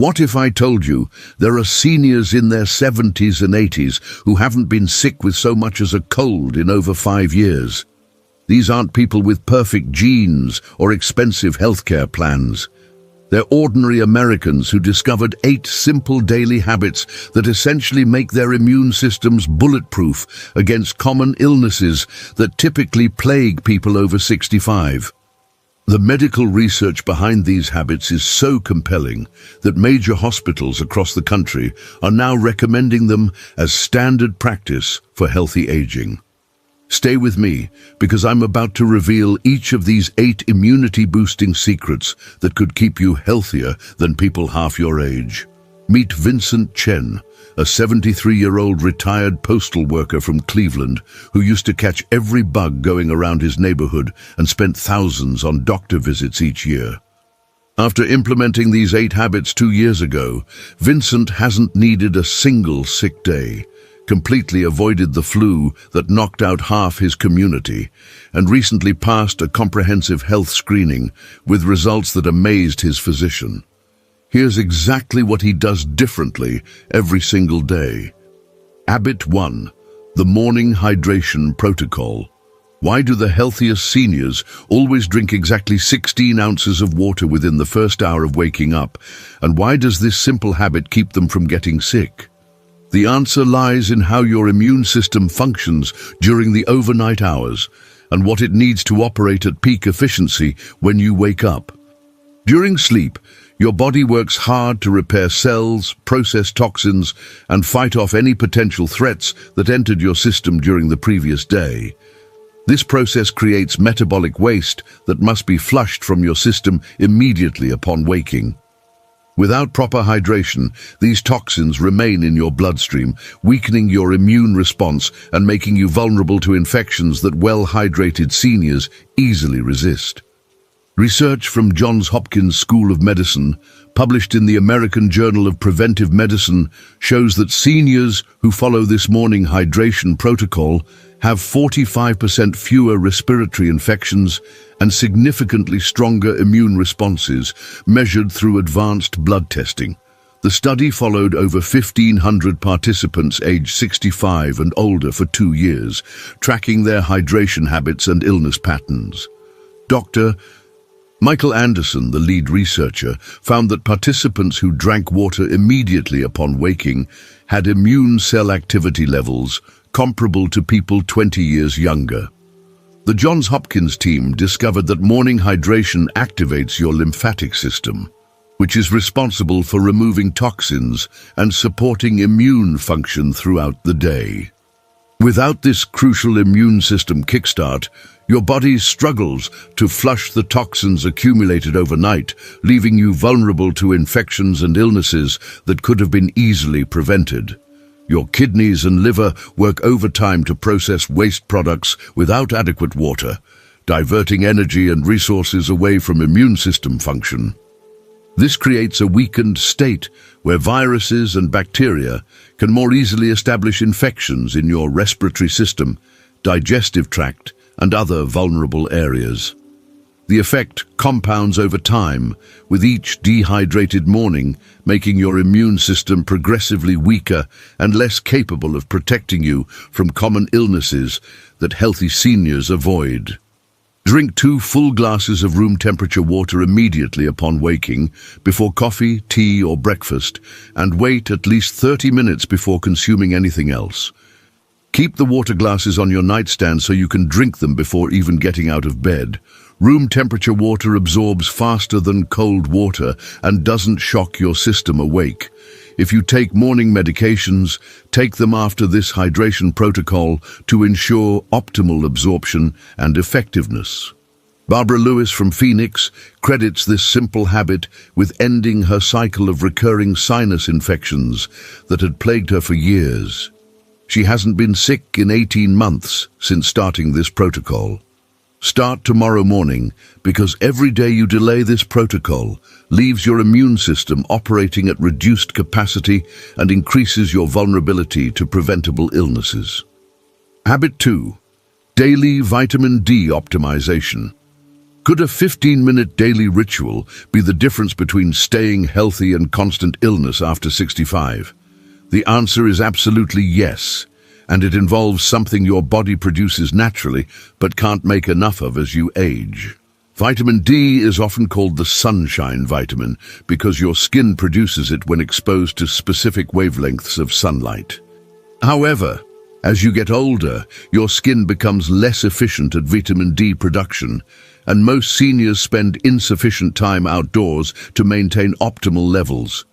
What if I told you there are seniors in their 70s and 80s who haven't been sick with so much as a cold in over 5 years? These aren't people with perfect genes or expensive healthcare plans. They're ordinary Americans who discovered 8 simple daily habits that essentially make their immune systems bulletproof against common illnesses that typically plague people over 65. The medical research behind these habits is so compelling that major hospitals across the country are now recommending them as standard practice for healthy aging. Stay with me, because I'm about to reveal each of these 8 immunity-boosting secrets that could keep you healthier than people half your age. Meet Vincent Chen, a 73-year-old retired postal worker from Cleveland who used to catch every bug going around his neighborhood and spent thousands on doctor visits each year. After implementing these 8 habits 2 years ago, Vincent hasn't needed a single sick day, completely avoided the flu that knocked out half his community, and recently passed a comprehensive health screening with results that amazed his physician. Here's exactly what he does differently every single day. Habit 1. The Morning Hydration Protocol. Why do the healthiest seniors always drink exactly 16 ounces of water within the first hour of waking up? And why does this simple habit keep them from getting sick? The answer lies in how your immune system functions during the overnight hours and what it needs to operate at peak efficiency when you wake up. During sleep, your body works hard to repair cells, process toxins, and fight off any potential threats that entered your system during the previous day. This process creates metabolic waste that must be flushed from your system immediately upon waking. Without proper hydration, these toxins remain in your bloodstream, weakening your immune response and making you vulnerable to infections that well-hydrated seniors easily resist. Research from Johns Hopkins School of Medicine, published in the American Journal of Preventive Medicine, shows that seniors who follow this morning hydration protocol have 45% fewer respiratory infections and significantly stronger immune responses measured through advanced blood testing. The study followed over 1,500 participants aged 65 and older for 2 years, tracking their hydration habits and illness patterns. Dr. Michael Anderson, the lead researcher, found that participants who drank water immediately upon waking had immune cell activity levels comparable to people 20 years younger. The Johns Hopkins team discovered that morning hydration activates your lymphatic system, which is responsible for removing toxins and supporting immune function throughout the day. Without this crucial immune system kickstart, your body struggles to flush the toxins accumulated overnight, leaving you vulnerable to infections and illnesses that could have been easily prevented. Your kidneys and liver work overtime to process waste products without adequate water, diverting energy and resources away from immune system function. This creates a weakened state where viruses and bacteria can more easily establish infections in your respiratory system, digestive tract, and other vulnerable areas. The effect compounds over time, with each dehydrated morning making your immune system progressively weaker and less capable of protecting you from common illnesses that healthy seniors avoid. Drink 2 full glasses of room temperature water immediately upon waking, before coffee, tea, or breakfast, and wait at least 30 minutes before consuming anything else. Keep the water glasses on your nightstand so you can drink them before even getting out of bed. Room temperature water absorbs faster than cold water and doesn't shock your system awake. If you take morning medications, take them after this hydration protocol to ensure optimal absorption and effectiveness. Barbara Lewis from Phoenix credits this simple habit with ending her cycle of recurring sinus infections that had plagued her for years. She hasn't been sick in 18 months since starting this protocol. Start tomorrow morning, because every day you delay this protocol leaves your immune system operating at reduced capacity and increases your vulnerability to preventable illnesses. Habit 2. Daily vitamin D optimization. Could a 15-minute daily ritual be the difference between staying healthy and constant illness after 65? The answer is absolutely yes, and it involves something your body produces naturally but can't make enough of as you age. Vitamin D is often called the sunshine vitamin because your skin produces it when exposed to specific wavelengths of sunlight. However, as you get older, your skin becomes less efficient at vitamin D production, and most seniors spend insufficient time outdoors to maintain optimal levels.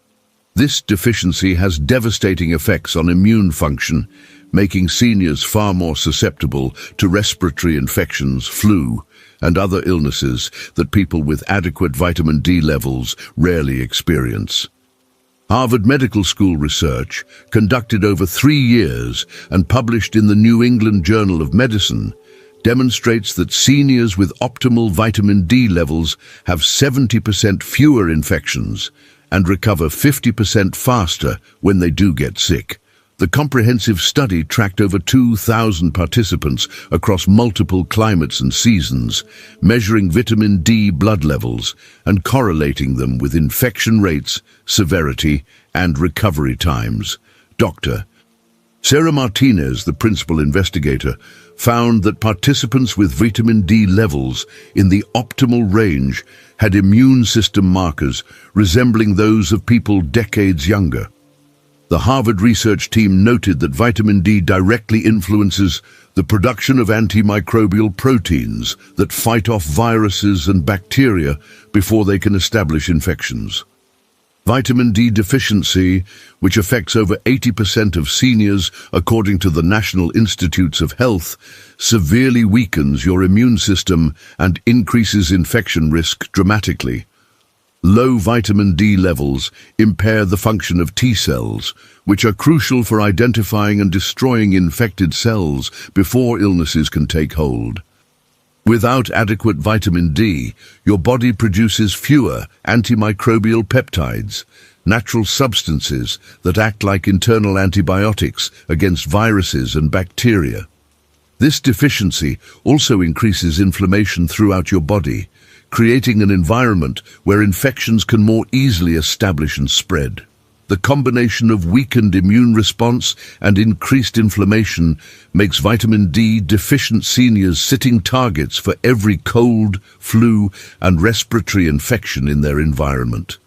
This deficiency has devastating effects on immune function, making seniors far more susceptible to respiratory infections, flu, and other illnesses that people with adequate vitamin D levels rarely experience. Harvard Medical School research, conducted over 3 years and published in the New England Journal of Medicine, demonstrates that seniors with optimal vitamin D levels have 70% fewer infections and recover 50% faster when they do get sick. The comprehensive study tracked over 2,000 participants across multiple climates and seasons, measuring vitamin D blood levels and correlating them with infection rates, severity, and recovery times. Dr. Sarah Martinez, the principal investigator, found that participants with vitamin D levels in the optimal range had immune system markers resembling those of people decades younger. The Harvard research team noted that vitamin D directly influences the production of antimicrobial proteins that fight off viruses and bacteria before they can establish infections. Vitamin D deficiency, which affects over 80% of seniors according to the National Institutes of Health, severely weakens your immune system and increases infection risk dramatically. Low vitamin D levels impair the function of T cells, which are crucial for identifying and destroying infected cells before illnesses can take hold. Without adequate vitamin D, your body produces fewer antimicrobial peptides, natural substances that act like internal antibiotics against viruses and bacteria. This deficiency also increases inflammation throughout your body, creating an environment where infections can more easily establish and spread. The combination of weakened immune response and increased inflammation makes vitamin D deficient seniors sitting targets for every cold, flu, and respiratory infection in their environment.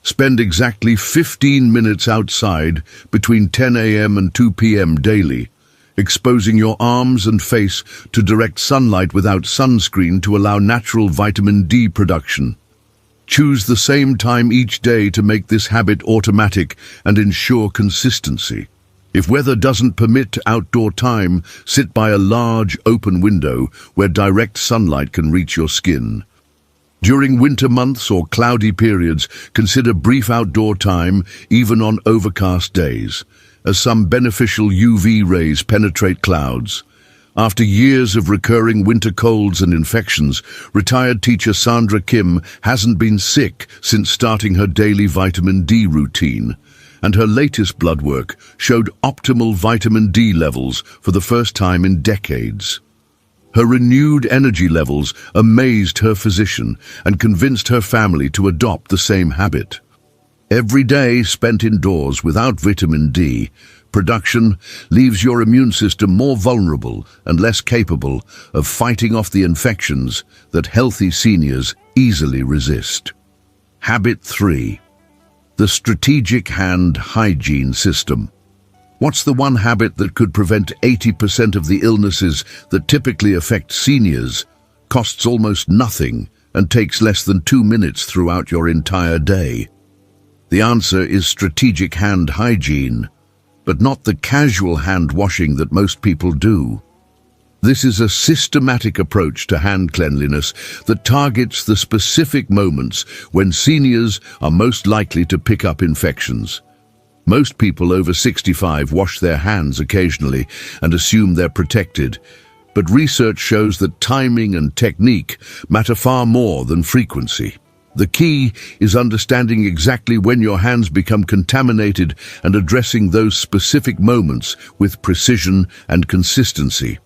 Spend exactly 15 minutes outside between 10 a.m. and 2 p.m. daily, exposing your arms and face to direct sunlight without sunscreen to allow natural vitamin D production. Choose the same time each day to make this habit automatic and ensure consistency. If weather doesn't permit outdoor time, sit by a large open window where direct sunlight can reach your skin. During winter months or cloudy periods, consider brief outdoor time, even on overcast days, as some beneficial UV rays penetrate clouds. After years of recurring winter colds and infections, retired teacher Sandra Kim hasn't been sick since starting her daily vitamin D routine, and her latest blood work showed optimal vitamin D levels for the first time in decades. Her renewed energy levels amazed her physician and convinced her family to adopt the same habit. Every day spent indoors without vitamin D production leaves your immune system more vulnerable and less capable of fighting off the infections that healthy seniors easily resist. Habit 3. The strategic hand hygiene system. What's the one habit that could prevent 80% of the illnesses that typically affect seniors, costs almost nothing, and takes less than 2 minutes throughout your entire day? The answer is strategic hand hygiene, but not the casual hand washing that most people do. This is a systematic approach to hand cleanliness that targets the specific moments when seniors are most likely to pick up infections. Most people over 65 wash their hands occasionally and assume they're protected, but research shows that timing and technique matter far more than frequency. The key is understanding exactly when your hands become contaminated and addressing those specific moments with precision and consistency.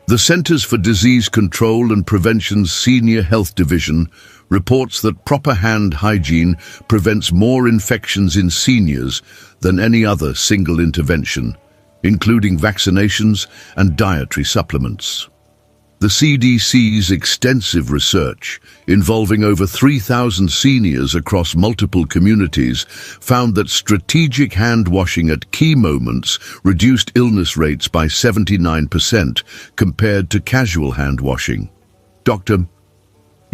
The Centers for Disease Control and Prevention's Senior Health Division reports that proper hand hygiene prevents more infections in seniors than any other single intervention, including vaccinations and dietary supplements. The CDC's extensive research, involving over 3,000 seniors across multiple communities, found that strategic hand washing at key moments reduced illness rates by 79% compared to casual hand washing. Dr.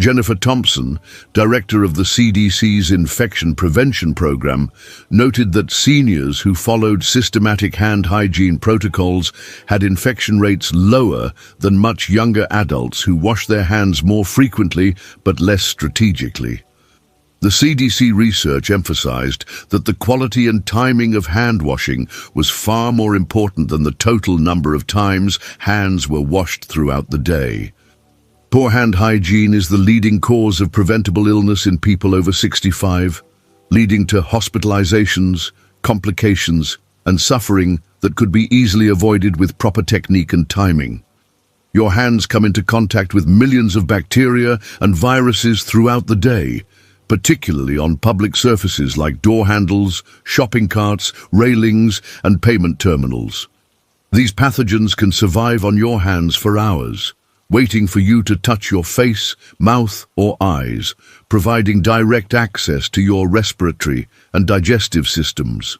Jennifer Thompson, director of the CDC's Infection Prevention Program, noted that seniors who followed systematic hand hygiene protocols had infection rates lower than much younger adults who wash their hands more frequently but less strategically. The CDC research emphasized that the quality and timing of hand washing was far more important than the total number of times hands were washed throughout the day. Poor hand hygiene is the leading cause of preventable illness in people over 65, leading to hospitalizations, complications, and suffering that could be easily avoided with proper technique and timing. Your hands come into contact with millions of bacteria and viruses throughout the day, particularly on public surfaces like door handles, shopping carts, railings, and payment terminals. These pathogens can survive on your hands for hours, waiting for you to touch your face, mouth, or eyes, providing direct access to your respiratory and digestive systems.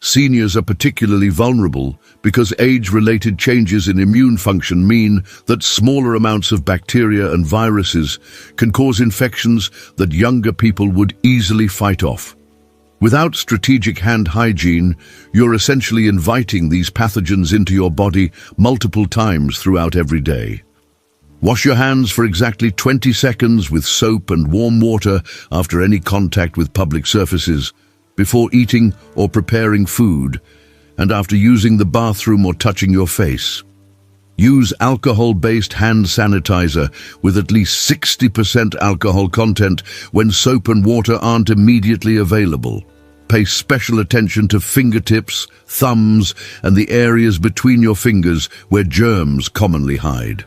Seniors are particularly vulnerable because age-related changes in immune function mean that smaller amounts of bacteria and viruses can cause infections that younger people would easily fight off. Without strategic hand hygiene, you're essentially inviting these pathogens into your body multiple times throughout every day. Wash your hands for exactly 20 seconds with soap and warm water after any contact with public surfaces, before eating or preparing food, and after using the bathroom or touching your face. Use alcohol-based hand sanitizer with at least 60% alcohol content when soap and water aren't immediately available. Pay special attention to fingertips, thumbs, and the areas between your fingers where germs commonly hide.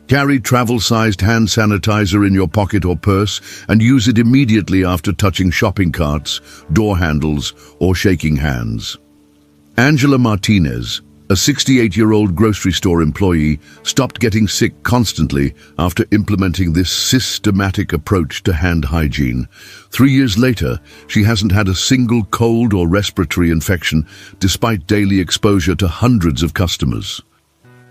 Carry travel-sized hand sanitizer in your pocket or purse and use it immediately after touching shopping carts, door handles, or shaking hands. Angela Martinez, a 68-year-old grocery store employee, stopped getting sick constantly after implementing this systematic approach to hand hygiene. 3 years later, she hasn't had a single cold or respiratory infection despite daily exposure to hundreds of customers.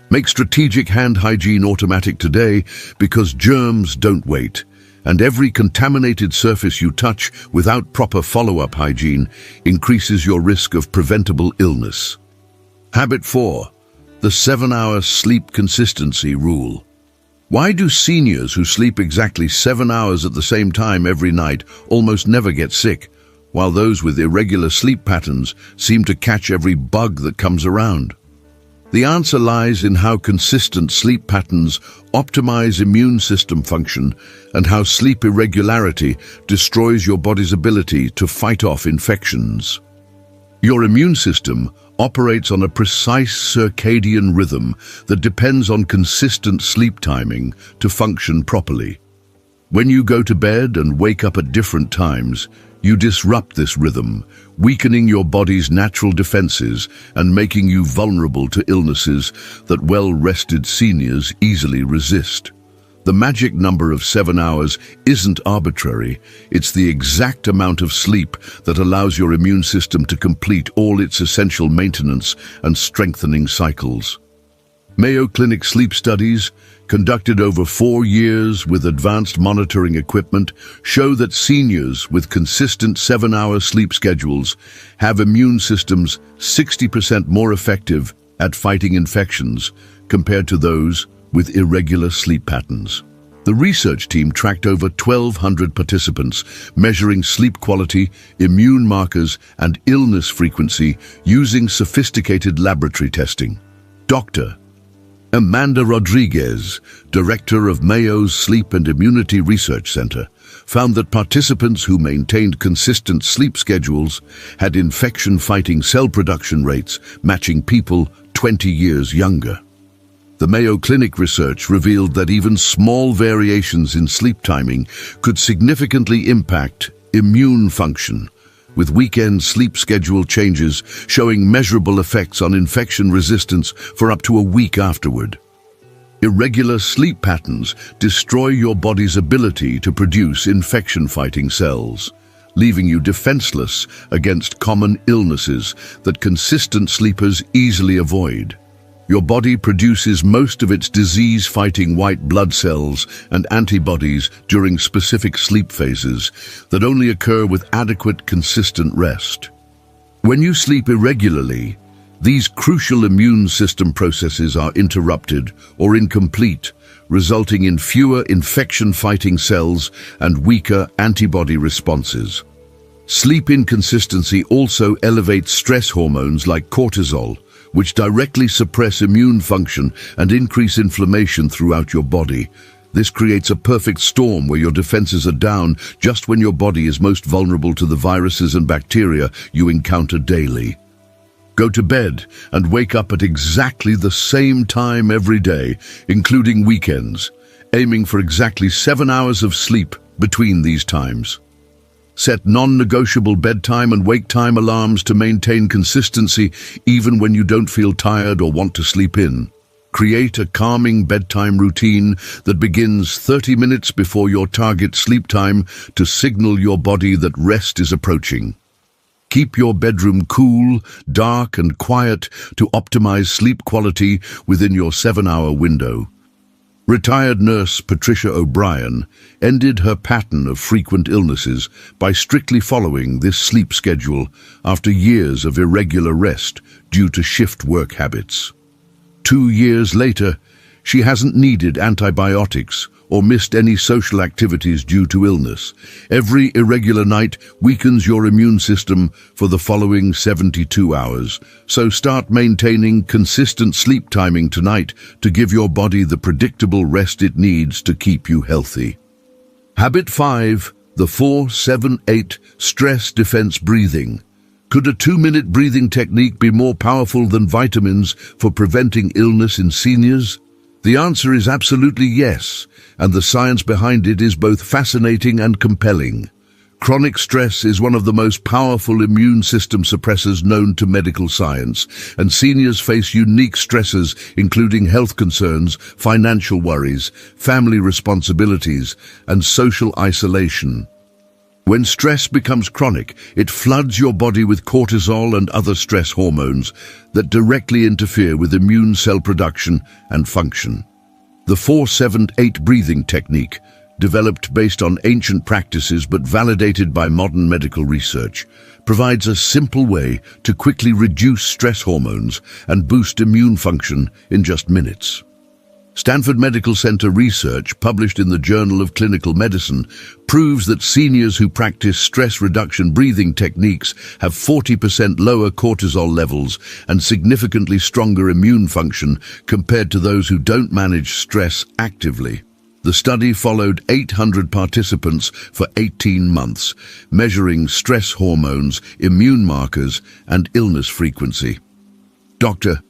Make strategic hand hygiene automatic today because germs don't wait, and every contaminated surface you touch without proper follow-up hygiene increases your risk of preventable illness. Habit 4. The 7-hour sleep consistency rule. Why do seniors who sleep exactly 7 hours at the same time every night almost never get sick, while those with irregular sleep patterns seem to catch every bug that comes around? The answer lies in how consistent sleep patterns optimize immune system function and how sleep irregularity destroys your body's ability to fight off infections. Your immune system operates on a precise circadian rhythm that depends on consistent sleep timing to function properly. When you go to bed and wake up at different times, you disrupt this rhythm, weakening your body's natural defenses and making you vulnerable to illnesses that well-rested seniors easily resist. The magic number of 7 hours isn't arbitrary. It's the exact amount of sleep that allows your immune system to complete all its essential maintenance and strengthening cycles. Mayo Clinic sleep studies, conducted over 4 years with advanced monitoring equipment, show that seniors with consistent 7-hour sleep schedules have immune systems 60% more effective at fighting infections compared to those with irregular sleep patterns. The research team tracked over 1,200 participants, measuring sleep quality, immune markers, and illness frequency using sophisticated laboratory testing. Dr. Amanda Rodriguez, director of Mayo's Sleep and Immunity Research Center, found that participants who maintained consistent sleep schedules had infection-fighting cell production rates matching people 20 years younger. The Mayo Clinic research revealed that even small variations in sleep timing could significantly impact immune function, with weekend sleep schedule changes showing measurable effects on infection resistance for up to a week afterward. Irregular sleep patterns destroy your body's ability to produce infection-fighting cells, leaving you defenseless against common illnesses that consistent sleepers easily avoid. Your body produces most of its disease-fighting white blood cells and antibodies during specific sleep phases that only occur with adequate, consistent rest. When you sleep irregularly, these crucial immune system processes are interrupted or incomplete, resulting in fewer infection-fighting cells and weaker antibody responses. Sleep inconsistency also elevates stress hormones like cortisol, which directly suppress immune function and increase inflammation throughout your body. This creates a perfect storm where your defenses are down just when your body is most vulnerable to the viruses and bacteria you encounter daily. Go to bed and wake up at exactly the same time every day, including weekends, aiming for exactly 7 hours of sleep between these times. Set non-negotiable bedtime and wake time alarms to maintain consistency even when you don't feel tired or want to sleep in. Create a calming bedtime routine that begins 30 minutes before your target sleep time to signal your body that rest is approaching. Keep your bedroom cool, dark, and quiet to optimize sleep quality within your 7-hour window. Retired nurse Patricia O'Brien ended her pattern of frequent illnesses by strictly following this sleep schedule after years of irregular rest due to shift work habits. 2 years later, she hasn't needed antibiotics or missed any social activities due to illness. Every irregular night weakens your immune system for the following 72 hours. So start maintaining consistent sleep timing tonight to give your body the predictable rest it needs to keep you healthy. Habit 5, the 4-7-8 stress defense breathing. Could a 2-minute breathing technique be more powerful than vitamins for preventing illness in seniors? The answer is absolutely yes, and the science behind it is both fascinating and compelling. Chronic stress is one of the most powerful immune system suppressors known to medical science, and seniors face unique stresses including health concerns, financial worries, family responsibilities, and social isolation. When stress becomes chronic, it floods your body with cortisol and other stress hormones that directly interfere with immune cell production and function. The 4-7-8 breathing technique, developed based on ancient practices but validated by modern medical research, provides a simple way to quickly reduce stress hormones and boost immune function in just minutes. Stanford Medical Center research, published in the Journal of Clinical Medicine, proves that seniors who practice stress reduction breathing techniques have 40% lower cortisol levels and significantly stronger immune function compared to those who don't manage stress actively. The study followed 800 participants for 18 months, measuring stress hormones, immune markers, and illness frequency. Dr.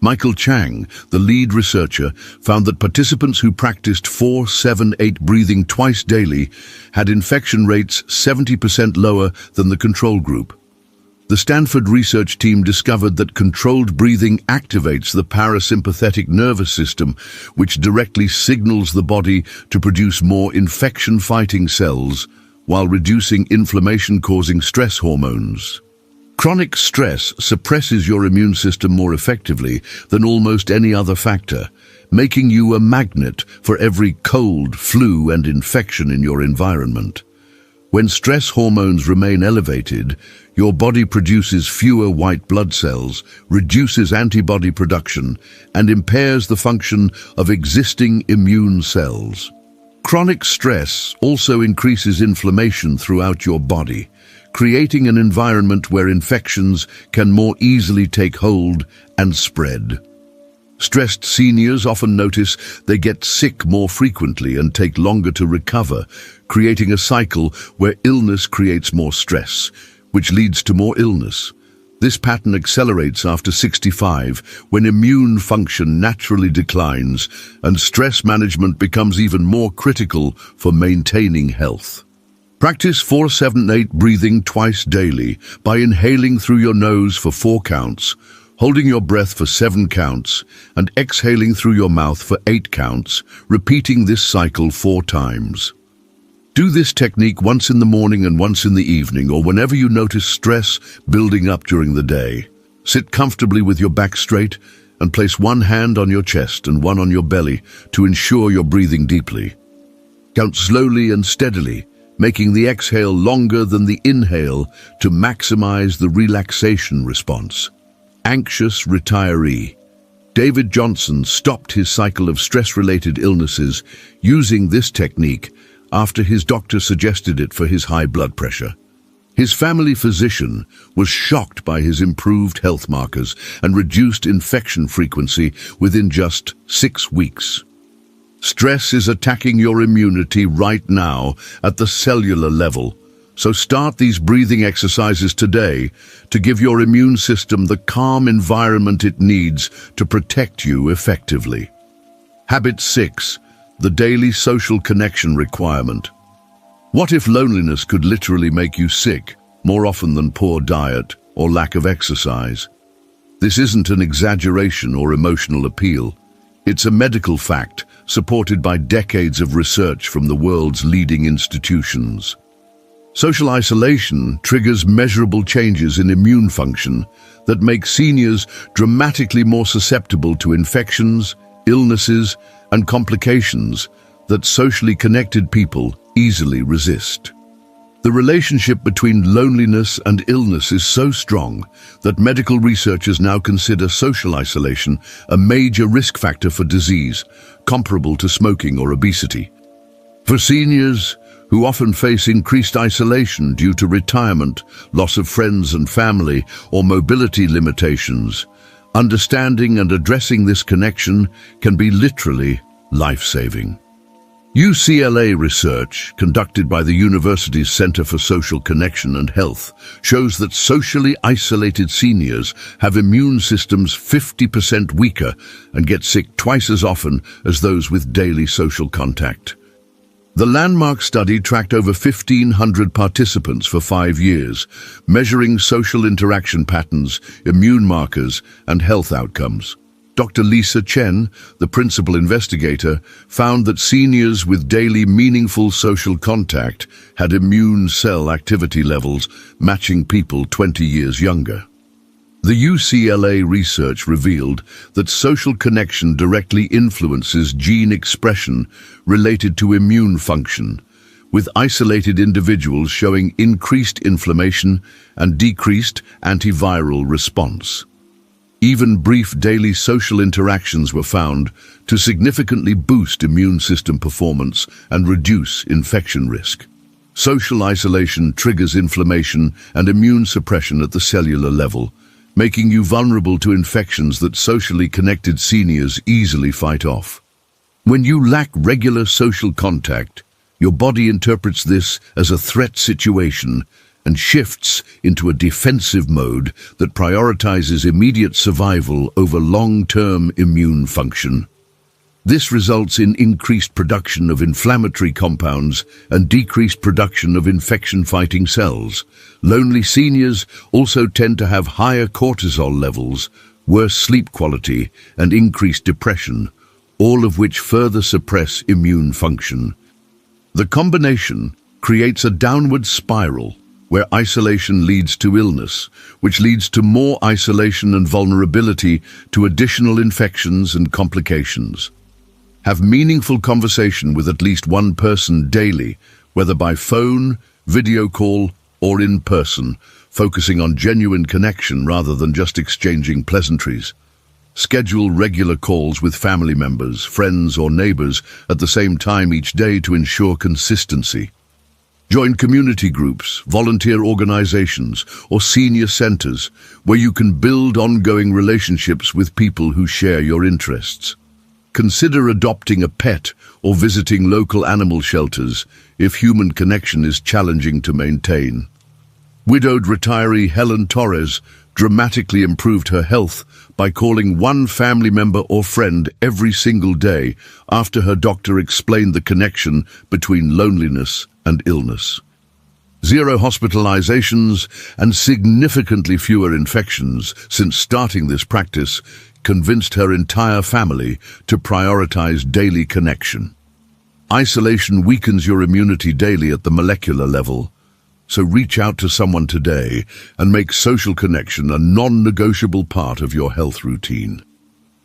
Michael Chang, the lead researcher, found that participants who practiced 4-7-8 breathing twice daily had infection rates 70% lower than the control group. The Stanford research team discovered that controlled breathing activates the parasympathetic nervous system, which directly signals the body to produce more infection-fighting cells while reducing inflammation-causing stress hormones. Chronic stress suppresses your immune system more effectively than almost any other factor, making you a magnet for every cold, flu, and infection in your environment. When stress hormones remain elevated, your body produces fewer white blood cells, reduces antibody production, and impairs the function of existing immune cells. Chronic stress also increases inflammation throughout your body, creating an environment where infections can more easily take hold and spread. Stressed seniors often notice they get sick more frequently and take longer to recover, creating a cycle where illness creates more stress, which leads to more illness. This pattern accelerates after 65, when immune function naturally declines and stress management becomes even more critical for maintaining health. Practice 4-7-8 breathing twice daily by inhaling through your nose for 4 counts, holding your breath for 7 counts, and exhaling through your mouth for 8 counts, repeating this cycle 4 times. Do this technique once in the morning and once in the evening, or whenever you notice stress building up during the day. Sit comfortably with your back straight and place one hand on your chest and one on your belly to ensure you're breathing deeply. Count slowly and steadily, making the exhale longer than the inhale to maximize the relaxation response. Anxious retiree. David Johnson stopped his cycle of stress-related illnesses using this technique after his doctor suggested it for his high blood pressure. His family physician was shocked by his improved health markers and reduced infection frequency within just 6 weeks. Stress is attacking your immunity right now at the cellular level, so start these breathing exercises today to give your immune system the calm environment it needs to protect you effectively. Habit 6. The daily social connection requirement. What if loneliness could literally make you sick more often than poor diet or lack of exercise? This isn't an exaggeration or emotional appeal. It's a medical fact supported by decades of research from the world's leading institutions. Social isolation triggers measurable changes in immune function that make seniors dramatically more susceptible to infections, illnesses, and complications that socially connected people easily resist. The relationship between loneliness and illness is so strong that medical researchers now consider social isolation a major risk factor for disease, comparable to smoking or obesity. For seniors, who often face increased isolation due to retirement, loss of friends and family, or mobility limitations, understanding and addressing this connection can be literally life-saving. UCLA research, conducted by the university's Center for Social Connection and Health, shows that socially isolated seniors have immune systems 50% weaker and get sick twice as often as those with daily social contact. The landmark study tracked over 1,500 participants for 5 years, measuring social interaction patterns, immune markers, and health outcomes. Dr. Lisa Chen, the principal investigator, found that seniors with daily meaningful social contact had immune cell activity levels matching people 20 years younger. The UCLA research revealed that social connection directly influences gene expression related to immune function, with isolated individuals showing increased inflammation and decreased antiviral response. Even brief daily social interactions were found to significantly boost immune system performance and reduce infection risk. Social isolation triggers inflammation and immune suppression at the cellular level, making you vulnerable to infections that socially connected seniors easily fight off. When you lack regular social contact, your body interprets this as a threat situation and shifts into a defensive mode that prioritizes immediate survival over long-term immune function. This results in increased production of inflammatory compounds and decreased production of infection-fighting cells. Lonely seniors also tend to have higher cortisol levels, worse sleep quality, and increased depression, all of which further suppress immune function. The combination creates a downward spiral where isolation leads to illness, which leads to more isolation and vulnerability to additional infections and complications. Have meaningful conversation with at least one person daily, whether by phone, video call, or in person, focusing on genuine connection rather than just exchanging pleasantries. Schedule regular calls with family members, friends, or neighbors at the same time each day to ensure consistency. Join community groups, volunteer organizations, or senior centers where you can build ongoing relationships with people who share your interests. Consider adopting a pet or visiting local animal shelters if human connection is challenging to maintain. Widowed retiree Helen Torres dramatically improved her health by calling one family member or friend every single day after her doctor explained the connection between loneliness and illness. 0 hospitalizations and significantly fewer infections since starting this practice convinced her entire family to prioritize daily connection. Isolation weakens your immunity daily at the molecular level, so reach out to someone today and make social connection a non-negotiable part of your health routine.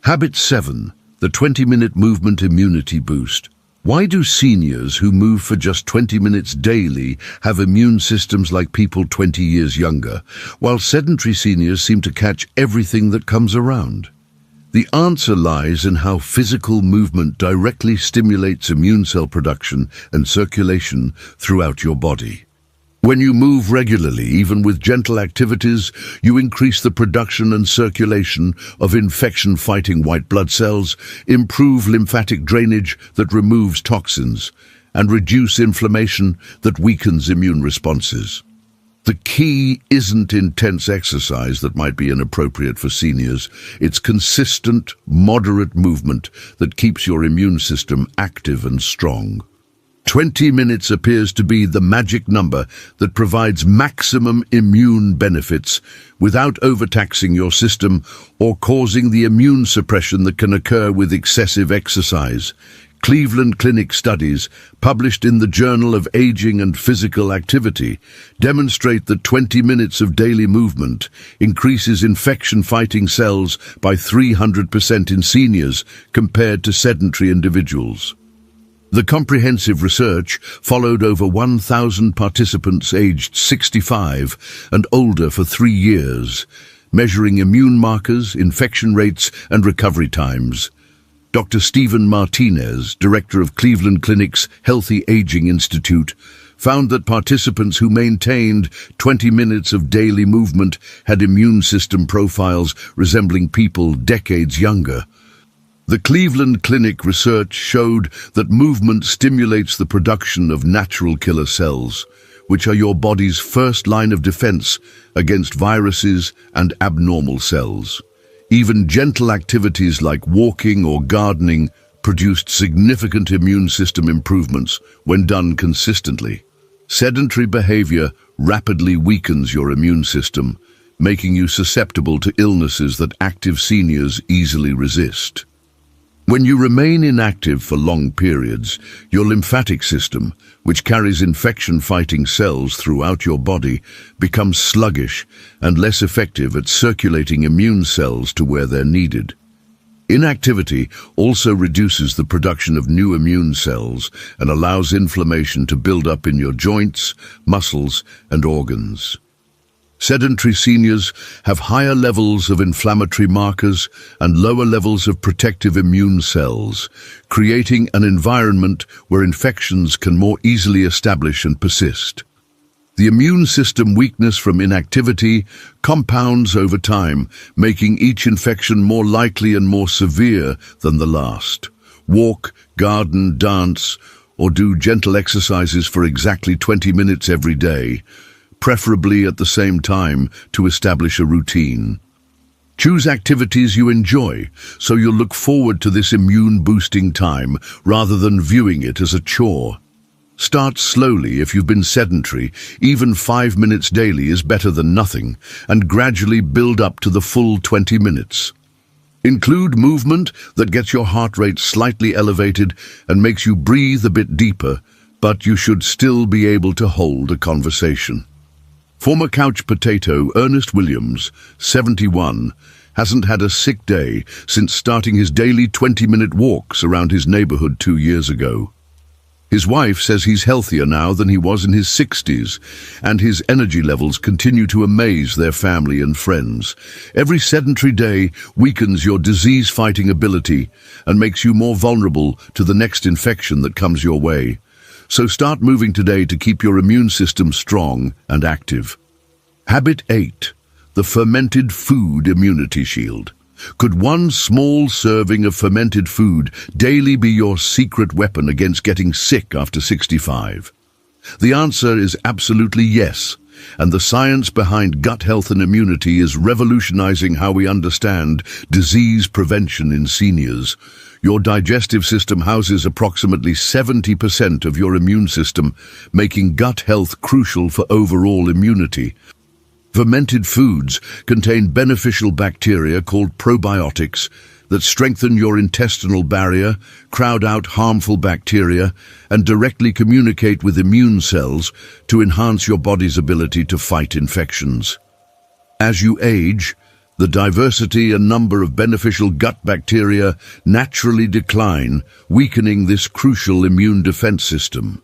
Habit 7. The 20-minute movement immunity boost. Why do seniors who move for just 20 minutes daily have immune systems like people 20 years younger, while sedentary seniors seem to catch everything that comes around? The answer lies in how physical movement directly stimulates immune cell production and circulation throughout your body. When you move regularly, even with gentle activities, you increase the production and circulation of infection-fighting white blood cells, improve lymphatic drainage that removes toxins, and reduce inflammation that weakens immune responses. The key isn't intense exercise that might be inappropriate for seniors. It's consistent, moderate movement that keeps your immune system active and strong. 20 minutes appears to be the magic number that provides maximum immune benefits without overtaxing your system or causing the immune suppression that can occur with excessive exercise. Cleveland Clinic studies, published in the Journal of Aging and Physical Activity, demonstrate that 20 minutes of daily movement increases infection-fighting cells by 300% in seniors compared to sedentary individuals. The comprehensive research followed over 1,000 participants aged 65 and older for 3 years, measuring immune markers, infection rates, and recovery times. Dr. Stephen Martinez, director of Cleveland Clinic's Healthy Aging Institute, found that participants who maintained 20 minutes of daily movement had immune system profiles resembling people decades younger. The Cleveland Clinic research showed that movement stimulates the production of natural killer cells, which are your body's first line of defense against viruses and abnormal cells. Even gentle activities like walking or gardening produced significant immune system improvements when done consistently. Sedentary behavior rapidly weakens your immune system, making you susceptible to illnesses that active seniors easily resist. When you remain inactive for long periods, your lymphatic system, which carries infection-fighting cells throughout your body, becomes sluggish and less effective at circulating immune cells to where they're needed. Inactivity also reduces the production of new immune cells and allows inflammation to build up in your joints, muscles, and organs. Sedentary seniors have higher levels of inflammatory markers and lower levels of protective immune cells, creating an environment where infections can more easily establish and persist. The immune system weakness from inactivity compounds over time, making each infection more likely and more severe than the last. Walk, garden, dance, or do gentle exercises for exactly 20 minutes every day, preferably at the same time to establish a routine. Choose activities you enjoy, so you'll look forward to this immune-boosting time rather than viewing it as a chore. Start slowly if you've been sedentary. Even 5 minutes daily is better than nothing, and gradually build up to the full 20 minutes. Include movement that gets your heart rate slightly elevated and makes you breathe a bit deeper, but you should still be able to hold a conversation. Former couch potato Ernest Williams, 71, hasn't had a sick day since starting his daily 20-minute walks around his neighborhood 2 years ago. His wife says he's healthier now than he was in his 60s, and his energy levels continue to amaze their family and friends. Every sedentary day weakens your disease-fighting ability and makes you more vulnerable to the next infection that comes your way. So start moving today to keep your immune system strong and active. Habit 8. The fermented food immunity shield. Could one small serving of fermented food daily be your secret weapon against getting sick after 65? The answer is absolutely yes. and the science behind gut health and immunity is revolutionizing how we understand disease prevention in seniors. Your digestive system houses approximately 70% of your immune system, making gut health crucial for overall immunity. Fermented foods contain beneficial bacteria called probiotics that strengthen your intestinal barrier, crowd out harmful bacteria, and directly communicate with immune cells to enhance your body's ability to fight infections. As you age, the diversity and number of beneficial gut bacteria naturally decline, weakening this crucial immune defense system.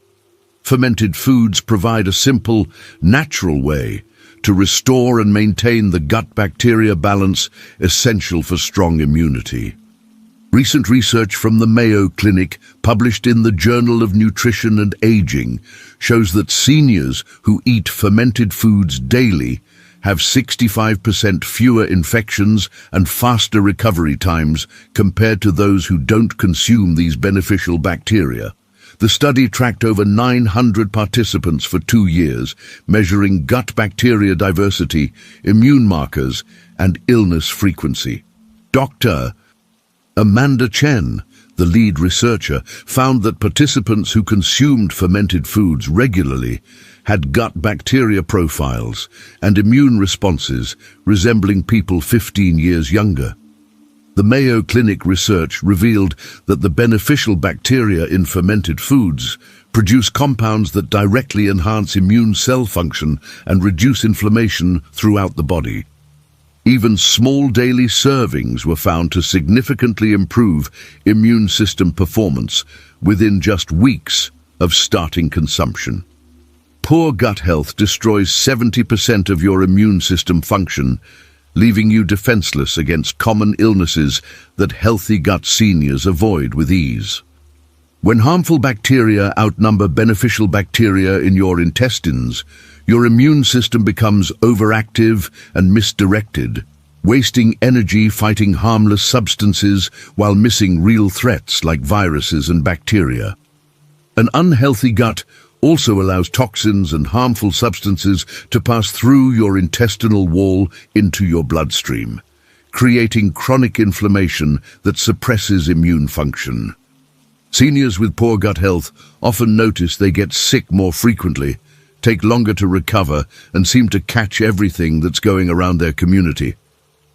Fermented foods provide a simple, natural way to restore and maintain the gut bacteria balance essential for strong immunity. Recent research from the Mayo Clinic, published in the Journal of Nutrition and Aging, shows that seniors who eat fermented foods daily have 65% fewer infections and faster recovery times compared to those who don't consume these beneficial bacteria. The study tracked over 900 participants for 2 years, measuring gut bacteria diversity, immune markers, and illness frequency. Dr. Amanda Chen, the lead researcher, found that participants who consumed fermented foods regularly had gut bacteria profiles and immune responses resembling people 15 years younger. The Mayo Clinic research revealed that the beneficial bacteria in fermented foods produce compounds that directly enhance immune cell function and reduce inflammation throughout the body. Even small daily servings were found to significantly improve immune system performance within just weeks of starting consumption. Poor gut health destroys 70% of your immune system function, leaving you defenseless against common illnesses that healthy gut seniors avoid with ease. When harmful bacteria outnumber beneficial bacteria in your intestines, your immune system becomes overactive and misdirected, wasting energy fighting harmless substances while missing real threats like viruses and bacteria. An unhealthy gut also allows toxins and harmful substances to pass through your intestinal wall into your bloodstream, creating chronic inflammation that suppresses immune function. Seniors with poor gut health often notice they get sick more frequently, take longer to recover, and seem to catch everything that's going around their community.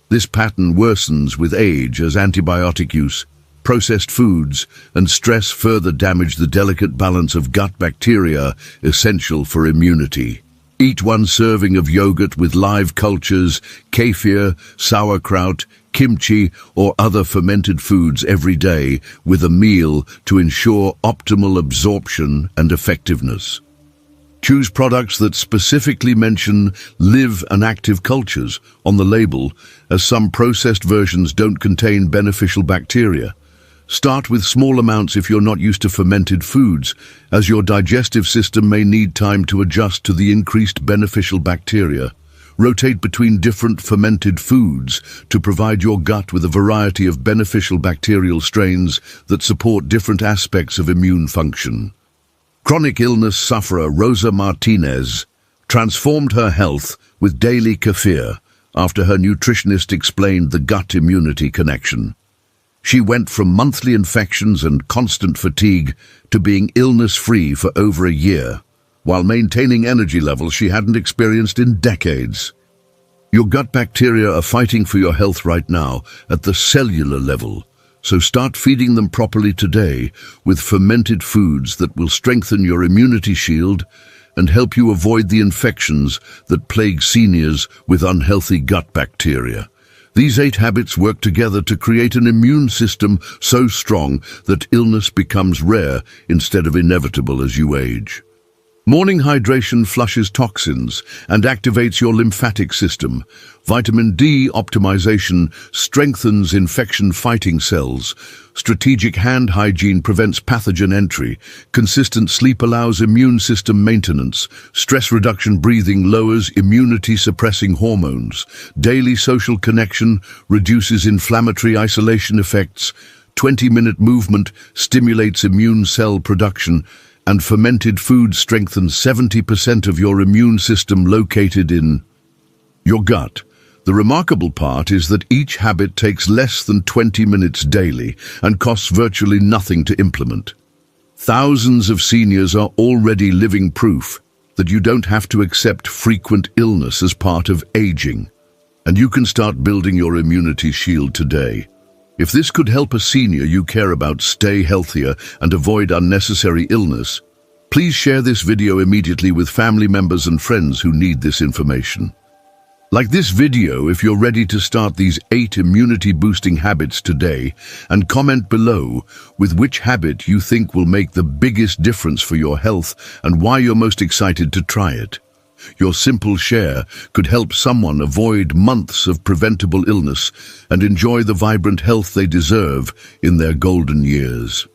This pattern worsens with age as antibiotic use, processed foods, and stress further damage the delicate balance of gut bacteria essential for immunity. Eat one serving of yogurt with live cultures, kefir, sauerkraut, kimchi, or other fermented foods every day with a meal to ensure optimal absorption and effectiveness. Choose products that specifically mention live and active cultures on the label, as some processed versions don't contain beneficial bacteria. Start with small amounts if you're not used to fermented foods, as your digestive system may need time to adjust to the increased beneficial bacteria. Rotate between different fermented foods to provide your gut with a variety of beneficial bacterial strains that support different aspects of immune function. Chronic illness sufferer Rosa Martinez transformed her health with daily kefir after her nutritionist explained the gut immunity connection. She went from monthly infections and constant fatigue to being illness-free for over a year, while maintaining energy levels she hadn't experienced in decades. Your gut bacteria are fighting for your health right now at the cellular level, so start feeding them properly today with fermented foods that will strengthen your immunity shield and help you avoid the infections that plague seniors with unhealthy gut bacteria. These 8 habits work together to create an immune system so strong that illness becomes rare instead of inevitable as you age. Morning hydration flushes toxins and activates your lymphatic system. Vitamin D optimization strengthens infection-fighting cells. Strategic hand hygiene prevents pathogen entry. Consistent sleep allows immune system maintenance. Stress reduction breathing lowers immunity-suppressing hormones. Daily social connection reduces inflammatory isolation effects. 20-minute movement stimulates immune cell production. and fermented foods strengthen 70% of your immune system located in your gut. The remarkable part is that each habit takes less than 20 minutes daily and costs virtually nothing to implement. Thousands of seniors are already living proof that you don't have to accept frequent illness as part of aging, and you can start building your immunity shield today. If this could help a senior you care about stay healthier and avoid unnecessary illness, please share this video immediately with family members and friends who need this information. Like this video if you're ready to start these 8 immunity-boosting habits today, and comment below with which habit you think will make the biggest difference for your health and why you're most excited to try it. Your simple share could help someone avoid months of preventable illness and enjoy the vibrant health they deserve in their golden years.